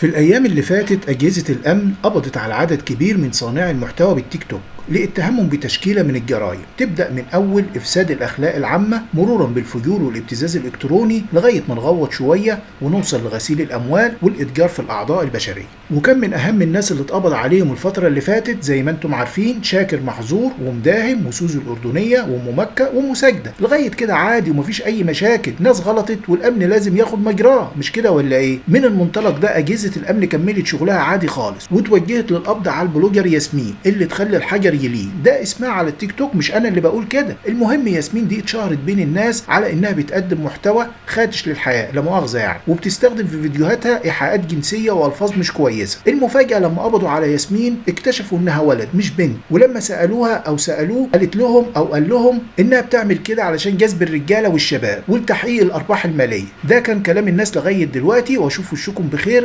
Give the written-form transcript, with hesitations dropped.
في الأيام اللي فاتت أجهزة الأمن قبضت على عدد كبير من صانعي المحتوى بالتيك توك لاتهامهم بتشكيلة من الجرائم تبدأ من أول إفساد الأخلاق العامة مرورا بالفجور والابتزاز الإلكتروني لغاية ما نغوط شوية ونوصل لغسيل الأموال والإتجار في الأعضاء البشرية. وكان من أهم الناس اللي اتقبض عليهم الفترة اللي فاتت زي ما انتم عارفين شاكر محظور ومداهم وسوزو الأردنية وممكة ومساجدة، لغاية كده عادي ومفيش أي مشاكل، ناس غلطت والأمن لازم ياخد مجراه، مش كده ولا إيه؟ من المنطلق ده أجهزة الأمن كملت شغلها عادي خالص وتوجهت للقبض على البلوجر ياسمين اللي تخلي الحجر يلين، ده اسمها على التيك توك مش انا اللي بقول كده. المهم ياسمين دي اتشهرت بين الناس على انها بتقدم محتوى خادش للحياة لا مؤاخذة يعني، وبتستخدم في فيديوهاتها ايحاءات جنسية والفاظ مش كويسة. المفاجأة لما قبضوا على ياسمين اكتشفوا انها ولد مش بنت، ولما سألوها او سألوه قالت لهم او قال لهم انها بتعمل كده علشان جذب الرجالة والشباب ولتحقيق الارباح المالية. ده كان كلام الناس لغاية دلوقتي، واشوف وشكم بخير.